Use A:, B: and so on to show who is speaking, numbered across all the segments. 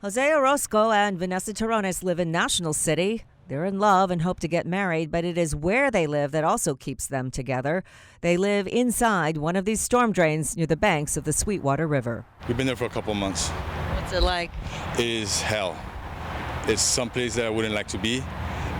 A: Jose Orozco and Vanessa Terrones live in National City. They're in love and hope to get married, but it is where they live that also keeps them together. They live inside one of these storm drains near the banks of the Sweetwater River.
B: We've been there for a couple months.
C: What's it like?
B: It is hell. It's some place that I wouldn't like to be,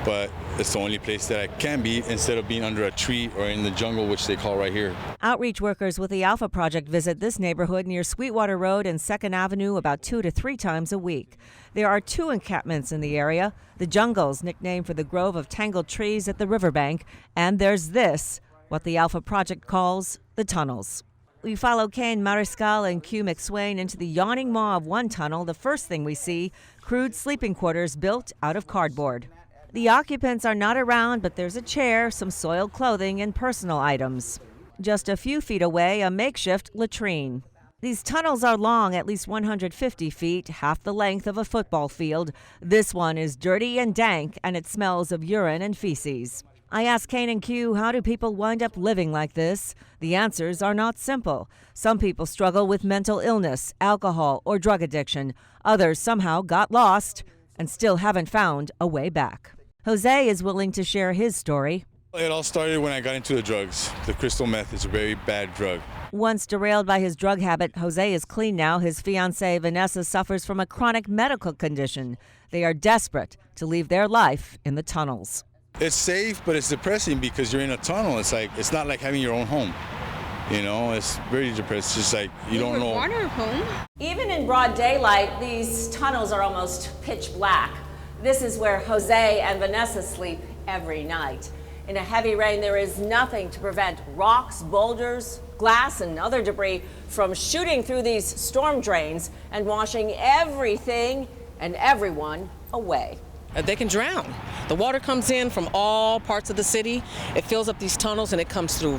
B: but it's the only place that I can be instead of being under a tree or in the jungle, which they call right here.
A: Outreach workers with the Alpha Project visit this neighborhood near Sweetwater Road and 2nd Avenue about 2 to 3 times a week. There are 2 encampments in the area, the Jungles, nicknamed for the grove of tangled trees at the riverbank, and there's this, what the Alpha Project calls the tunnels. We follow Kane Mariscal and Q McSwain into the yawning maw of one tunnel. The first thing we see, crude sleeping quarters built out of cardboard. The occupants are not around, but there's a chair, some soiled clothing, and personal items. Just a few feet away, a makeshift latrine. These tunnels are long, at least 150 feet, half the length of a football field. This one is dirty and dank, and it smells of urine and feces. I asked Kane and Q, how do people wind up living like this? The answers are not simple. Some people struggle with mental illness, alcohol, or drug addiction. Others somehow got lost and still haven't found a way back. Jose is willing to share his story.
B: It all started when I got into the drugs. The crystal meth is a very bad drug.
A: Once derailed by his drug habit, Jose is clean now. His fiancée, Vanessa, suffers from a chronic medical condition. They are desperate to leave their life in the tunnels.
B: It's safe, but it's depressing because you're in a tunnel. It's not like having your own home. You know, it's very depressing. It's just like you don't know.
C: Water home.
A: Even in broad daylight, these tunnels are almost pitch black. This is where Jose and Vanessa sleep every night. In a heavy rain, there is nothing to prevent rocks, boulders, glass, and other debris from shooting through these storm drains and washing everything and everyone away.
C: They can drown. The water comes in from all parts of the city. It fills up these tunnels and it comes through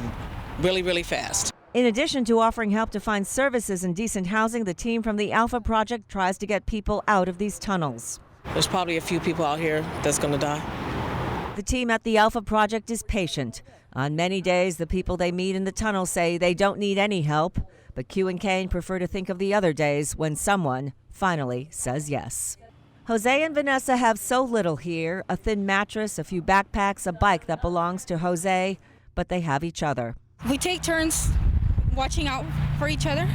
C: really, really fast.
A: In addition to offering help to find services and decent housing, the team from the Alpha Project tries to get people out of these tunnels.
C: There's probably a few people out here that's going to die.
A: The team at the Alpha Project is patient. On many days, the people they meet in the tunnel say they don't need any help, but Q and Kane prefer to think of the other days when someone finally says yes. Jose and Vanessa have so little here, a thin mattress, a few backpacks, a bike that belongs to Jose, but they have each other.
D: We take turns watching out for each other.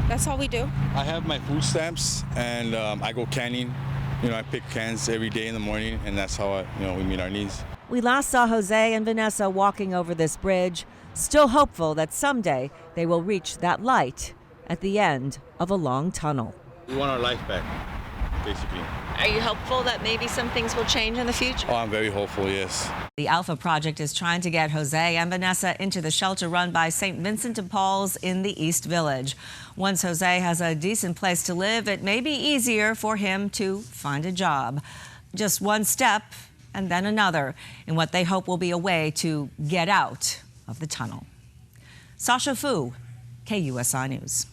D: That's all we do.
B: I have my food stamps and I go canning. You know, I pick cans every day in the morning, and that's how we meet our needs.
A: We last saw Jose and Vanessa walking over this bridge, still hopeful that someday they will reach that light at the end of a long tunnel.
B: We want our life back, basically.
E: Are you hopeful that maybe some things will change in the future?
B: Oh, I'm very hopeful, yes.
A: The Alpha Project is trying to get Jose and Vanessa into the shelter run by St. Vincent de Paul's in the East Village. Once Jose has a decent place to live, it may be easier for him to find a job. Just one step and then another in what they hope will be a way to get out of the tunnel. Sasha Fu, KUSI News.